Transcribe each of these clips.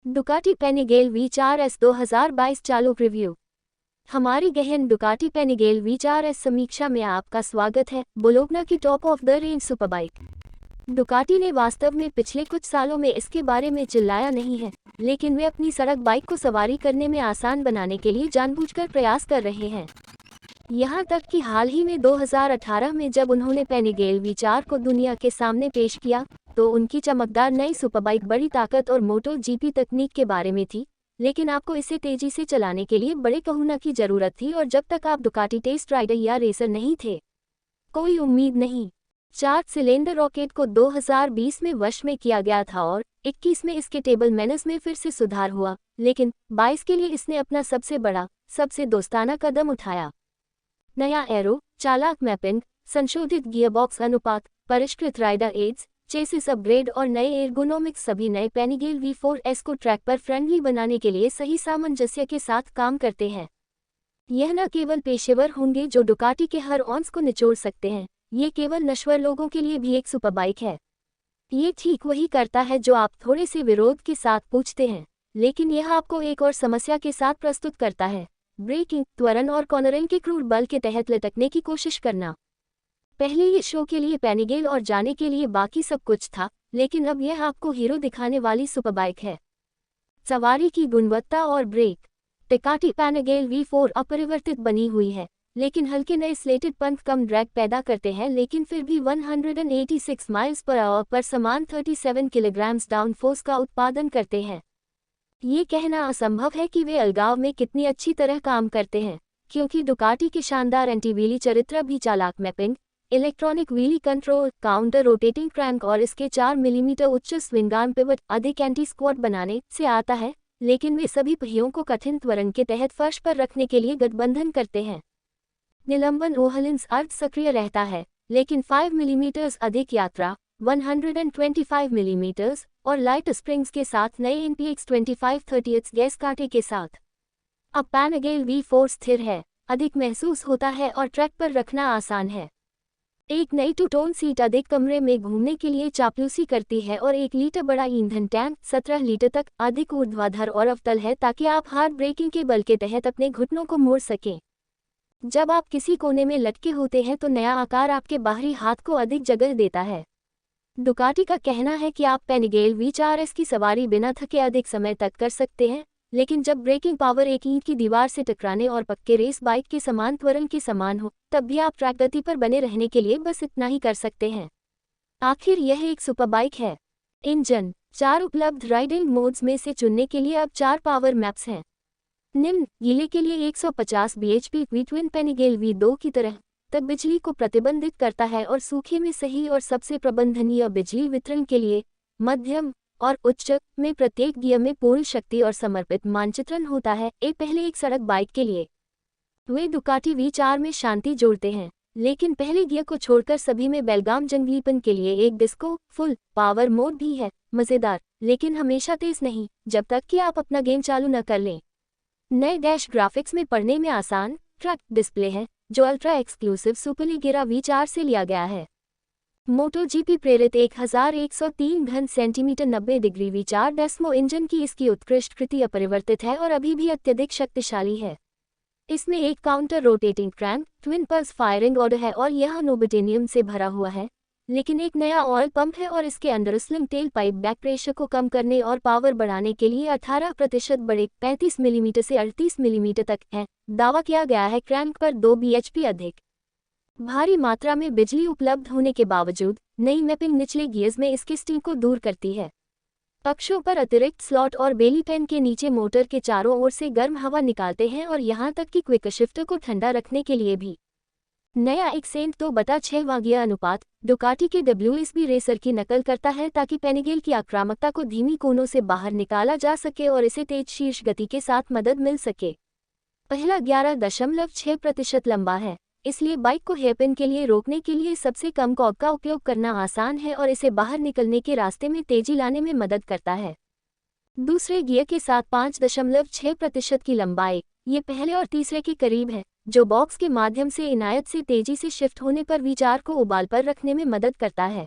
Ducati पेनिगेल V4S 2022 चालू review. हमारी गहन डुकाटी पेनिगेल V4S समीक्षा में आपका स्वागत है। बोलोग्ना की top of the range superbike. Ducati ने वास्तव में पिछले कुछ सालों में इसके बारे में चिल्लाया नहीं है, लेकिन वे अपनी सड़क बाइक को सवारी करने में आसान बनाने के लिए जानबूझकर प्रयास कर रहे हैं। यहाँ तक कि हाल ही में 2018 में जब उन्होंने पेनिगेल V4 को दुनिया के सामने पेश किया, तो उनकी चमकदार नई सुपरबाइक बड़ी ताकत और मोटो जीपी तकनीक के बारे में थी, लेकिन आपको इसे तेजी से चलाने के लिए बड़े कहूना की जरूरत थी और जब तक आप डुकाटी टेस्ट राइडर या रेसर नहीं थे, कोई उम्मीद नहीं। 4 सिलेंडर रॉकेट को 2020 में वश में किया गया था और 21 में इसके टेबल मैनर्स में फिर से सुधार हुआ, लेकिन 22 के लिए इसने अपना सबसे बड़ा, सबसे दोस्ताना कदम उठाया। नया एरो, चालाक मैपिंग, संशोधित गियरबॉक्स अनुपात, परिष्कृत राइडर एड्स, चेसिस अपग्रेड और नए एर्गोनॉमिक्स सभी नए पेनिगेल V4S को ट्रैक पर फ्रेंडली बनाने के लिए सही सामंजस्य के साथ काम करते हैं। यह न केवल पेशेवर होंगे जो डुकाटी के हर ऑन्स को निचोड़ सकते हैं, ये केवल नश्वर लोगों के लिए भी एक सुपरबाइक है। ये ठीक वही करता है जो आप थोड़े से विरोध के साथ पूछते हैं, लेकिन यह आपको एक और समस्या के साथ प्रस्तुत करता है: ब्रेकिंग, त्वरण और कॉर्नरिंग के क्रूर बल के तहत लटकने की कोशिश करना। पहले ये शो के लिए पेनिगेल और जाने के लिए बाकी सब कुछ था, लेकिन अब यह आपको हीरो दिखाने वाली सुपरबाइक है। सवारी की गुणवत्ता और ब्रेक। डुकाटी पेनिगेल V4 अपरिवर्तित बनी हुई है, लेकिन हल्के नए स्लेटेड पंख कम ड्रैग पैदा करते हैं, लेकिन फिर भी 186 माइल्स पर आवर पर समान 37 किलोग्राम्स डाउनफोर्स का उत्पादन करते हैं। ये कहना असंभव है कि वे अलगाव में कितनी अच्छी तरह काम करते हैं, क्योंकि डुकाटी के शानदार एंटी व्हीली चरित्र भी चालाक mapping, electronic wheelie control, counter rotating crank और इसके 4 मिलीमीटर उच्च स्विंग आर्म पिवट अधिक एंटी स्क्वाट बनाने से आता है, लेकिन वे सभी पहियों को कठिन त्वरण के तहत फर्श पर रखने के लिए गठबंधन करते हैं। निलंबन ओहलिंस अर्ध सक्रिय रहता है, लेकिन 5 मिलीमीटर अधिक यात्रा, 125 मिलीमीटर और लाइट स्प्रिंग्स के साथ नए NPX 2530 गैस कांटे के साथ। अब पेनिगेल V4 स्थिर है, अधिक महसूस होता है और ट्रैक पर रखना आसान है। एक नई टू टोन सीट अधिक कमरे में घूमने के लिए चापलूसी करती है और 1 लीटर बड़ा ईंधन टैंक 17 लीटर तक अधिक ऊर्ध्वाधर और अवतल है ताकि आप हार्ड ब्रेकिंग के बल के तहत अपने घुटनों को मोड़ सकें। जब आप किसी कोने में लटके होते हैं तो नया आकार आपके बाहरी हाथ को अधिक जगह देता है। डुकाटी का कहना है कि आप पेनिगेल V4S की सवारी बिना थके अधिक समय तक कर सकते हैं, लेकिन जब ब्रेकिंग पावर एक ईंट की दीवार से टकराने और पक्के रेस बाइक के समान त्वरण के समान हो, तब भी आप ट्रैक गति पर बने रहने के लिए बस इतना ही कर सकते हैं। आखिर यह एक सुपरबाइक है। इंजन। 4 उपलब्ध राइडिंग मोड्स में से चुनने के लिए अब 4 पावर मैप्स हैं। निम्न: गीले के लिए 150 bhp V-twin पेनिगेल V2 की तरह तक बिजली को प्रतिबंधित करता है और सूखे में सही और सबसे प्रबंधनीय बिजली वितरण के लिए मध्यम और उच्च में प्रत्येक गियर में पूर्ण शक्ति और समर्पित मानचित्रण होता है। पहले एक सड़क बाइक के लिए वे डुकाटी V4 में शांति जोड़ते हैं, लेकिन पहले गियर को छोड़कर सभी में बेलगाम जंगलीपन के लिए एक डिस्को फुल पावर मोड भी है। मज़ेदार, लेकिन हमेशा तेज नहीं, जब तक कि आप अपना गेम चालू न कर लें। नए डैश ग्राफिक्स में पढ़ने में आसान ट्रक डिस्प्ले है, जो अल्ट्रा एक्सक्लूसिव सुपरलीगेरा V4 से लिया गया है। मोटो जीपी प्रेरित 1103 घन centimetre 90 degree V4 Desmo engine की इसकी उत्कृष्ट कृति अपरिवर्तित है और अभी भी अत्यधिक शक्तिशाली है। इसमें एक counter rotating crank, twin pulse firing order है और यह नोबिटेनियम से भरा हुआ है, लेकिन एक नया ऑयल पंप है और इसके अंदर slim tell pipe back pressure को कम करने और पावर बढ़ाने के लिए 18% बड़े 35 मिलीमीटर से 38 मिलीमीटर तक है। दावा किया गया है क्रैंक पर 2 bhp अधिक। भारी मात्रा में बिजली उपलब्ध होने के बावजूद नई मैपिंग निचले गियर्स में इसके स्टीम को दूर करती है। पक्षों पर अतिरिक्त स्लॉट और बेली पेन के नीचे मोटर के चारों ओर से गर्म हवा निकालते हैं और यहां तक कि क्विक शिफ्टर को ठंडा रखने के लिए भी। नया 1:2/6 गियर अनुपात डुकाटी के WSB रेसर की नकल करता है ताकि पेनिगेल की आक्रामकता को धीमी कोनों से बाहर निकाला जा सके और इसे तेज शीर्ष गति के साथ मदद मिल सके। पहला 11.6% लंबा है, इसलिए बाइक को हेयरपिन के लिए रोकने के लिए सबसे कम कॉर्ब का उपयोग करना आसान है और इसे बाहर निकलने के रास्ते में तेजी लाने में मदद करता है। दूसरे गियर के साथ 5.6% की लंबाई, ये पहले और तीसरे के करीब है, जो बॉक्स के माध्यम से इनायत से तेजी से शिफ्ट होने पर V4 को उबाल पर रखने में मदद करता है।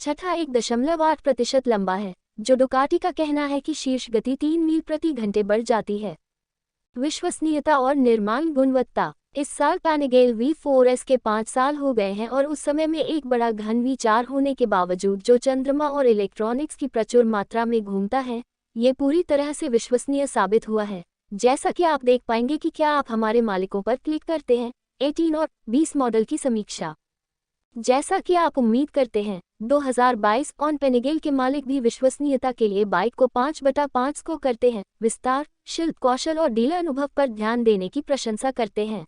छठा 1.8% लंबा है, जो डुकाटी का कहना है कि शीर्ष गति 3 मील प्रति घंटे बढ़ जाती है। विश्वसनीयता और निर्माण गुणवत्ता। इस साल पैनेगेल V4S के 5 साल हो गए हैं और उस समय में एक बड़ा घन V4 होने के बावजूद जो चंद्रमा और इलेक्ट्रॉनिक्स की प्रचुर मात्रा में घूमता है, ये पूरी तरह से विश्वसनीय साबित हुआ है। जैसा कि आप देख पाएंगे कि क्या आप हमारे मालिकों पर क्लिक करते हैं 18 और 20 मॉडल की समीक्षा। जैसा कि आप उम्मीद करते हैं 2022 ऑन पैनेगेल के मालिक भी विश्वसनीयता के लिए बाइक को 5/5 को करते हैं, विस्तार, शिल्प कौशल और डीलर अनुभव पर ध्यान देने की प्रशंसा करते हैं।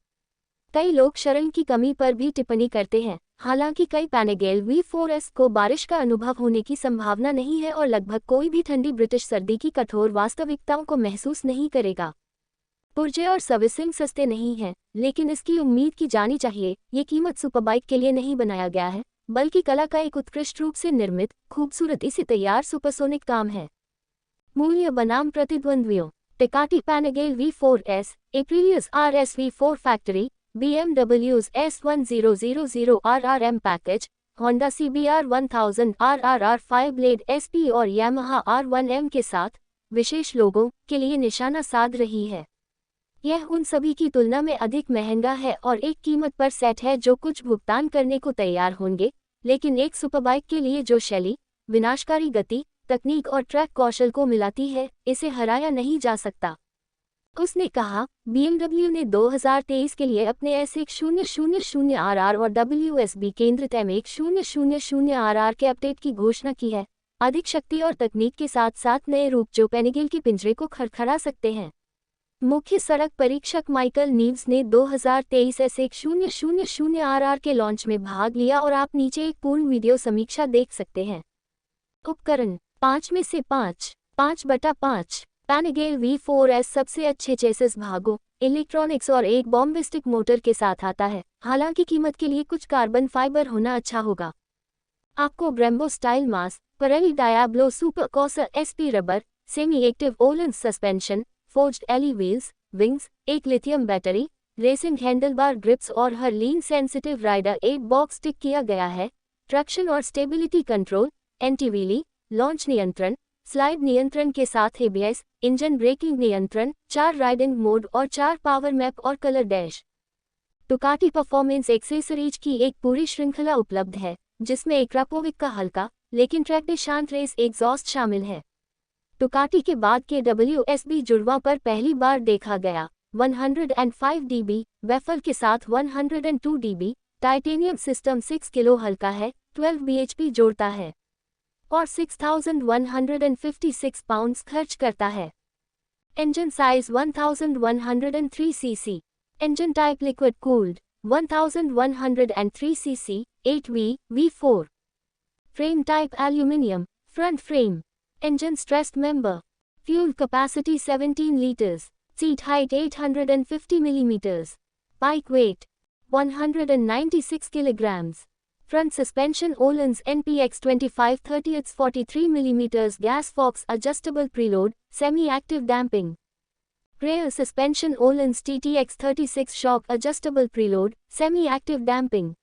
कई लोग शरण की कमी पर भी टिप्पणी करते हैं। हालांकि कई पैनेगेल V4S को बारिश का अनुभव होने की संभावना नहीं है और लगभग कोई भी ठंडी ब्रिटिश सर्दी की कठोर वास्तविकताओं को महसूस नहीं करेगा। पुर्जे और सर्विसिंग सस्ते नहीं हैं, लेकिन इसकी उम्मीद की जानी चाहिए। ये कीमत सुपरबाइक के लिए नहीं बनाया गया है, बल्कि कला का एक उत्कृष्ट रूप से निर्मित, खूबसूरती से तैयार सुपरसोनिक काम है। मूल्य बनाम प्रतिद्वंद्वियों। टेकाटी पैनेगेल V4S, Aprilius RS V4 factory, BMW's S1000 RRM package, Honda CBR 1000 RRR 5 blade SP और Yamaha R1M के साथ विशेष लोगों के लिए निशाना साध रही है। यह उन सभी की तुलना में अधिक महंगा है और एक कीमत पर सेट है जो कुछ भुगतान करने को तैयार होंगे, लेकिन एक सुपरबाइक के लिए जो शैली, विनाशकारी गति, तकनीक और ट्रैक कौशल को मिलाती है, इसे हराया नहीं जा सकता। उसने कहा, BMW ने 2023 के लिए अपने S1000RR और WSB केंद्रित M1000RR के अपडेट की घोषणा की है। अधिक शक्ति और तकनीक के साथ साथ नए रूप जो पैनेगेल के पिंजरे को खड़खड़ा सकते हैं। मुख्य सड़क परीक्षक माइकल नीव्स ने 2023 S1000RR के लॉन्च में भाग लिया और आप नीचे एक पूर्ण वीडियो समीक्षा देख सकते हैं। उपकरण 5 में से 5/5 पैनेगेल V4S सबसे अच्छे चेसिस भागों, इलेक्ट्रॉनिक्स और एक बॉम्बिस्टिक मोटर के साथ आता है। हालांकि कीमत के लिए कुछ कार्बन फाइबर होना अच्छा होगा। आपको Brembo Stylema, Pirelli Diablo Supercorsa SP rubber, semi active Ohlins suspension, forged alloy wheels, wings, एक lithium battery, racing handlebar grips और हर lean sensitive rider 8 box tick किया गया है। ट्रैक्शन और stability control, anti wheelie, launch नियंत्रण, slide नियंत्रण के साथ ABS, इंजन ब्रेकिंग नियंत्रण, 4 राइडिंग मोड और 4 पावर मैप और colour dash. Ducati performance accessories की एक पूरी श्रृंखला उपलब्ध है, जिसमें एक क्रापोविक का हल्का लेकिन ट्रैक्टे शांत रेस एग्जॉस्ट शामिल है। डुकाटी के बाद के WSB जुड़वां पर पहली बार देखा गया 105 dB वेफल के साथ 102 dB टाइटेनियम सिस्टम 6 किलो हल्का है, 12 bhp जोड़ता है और 6156 पाउंड्स खर्च करता है। Engine size 1103 cc, engine type liquid cooled 1103 cc 8V V4, frame type aluminium, front frame, engine stressed member, fuel capacity 17 liters, seat height 850 mm, bike weight 196 kilograms, front suspension Öhlins NPX 2530 it's 43 mm gas fox adjustable preload, semi-active damping, rear suspension Öhlins TTX 36 shock adjustable preload, semi-active damping,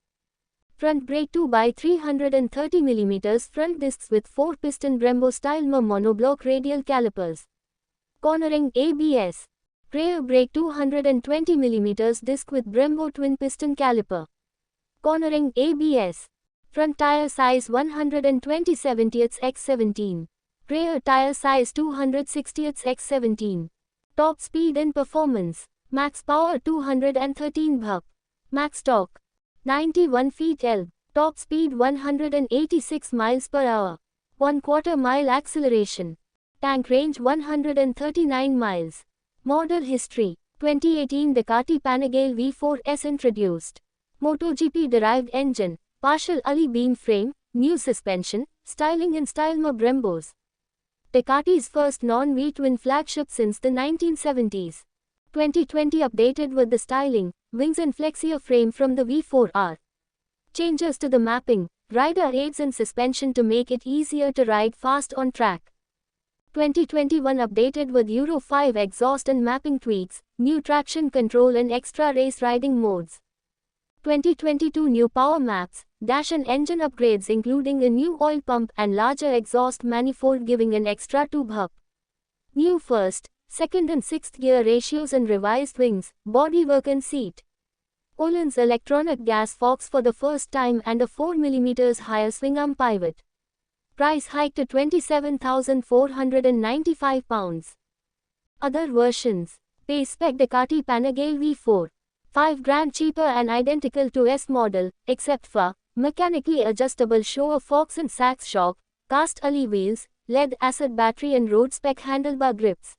front brake 2x330 mm front discs with 4-piston Brembo style monoblock radial calipers. Cornering ABS. Rear brake 220 mm disc with Brembo twin-piston caliper. Cornering ABS. Front tire size 120/70x17. Rear tire size 260/17. Top speed and performance. Max power 213 bhp. Max torque 91 feet L, top speed 186 miles per hour, 1/4 mile acceleration, tank range 139 miles. Model history, 2018 Ducati Panigale V4S introduced. MotoGP derived engine, partial Ali beam frame, new suspension, styling in Stylema Brembos. Ducati's first non-V-twin flagship since the 1970s. 2020 updated with the styling, wings and flexia frame from the V4R. Changes to the mapping, rider aids and suspension to make it easier to ride fast on track. 2021 updated with Euro 5 exhaust and mapping tweaks, new traction control and extra race riding modes. 2022 new Power Max, dash and engine upgrades including a new oil pump and larger exhaust manifold giving an extra tube hub. New first, second and sixth gear ratios and revised wings, bodywork and seat. Öhlins electronic gas forks for the first time and a 4 mm higher swing arm pivot. Price hike to £27,495. Other versions. Base spec Ducati Panigale V4. 5 grand cheaper and identical to S model, except for mechanically adjustable shower forks and Sachs shock, cast alloy wheels, lead acid battery and road spec handlebar grips.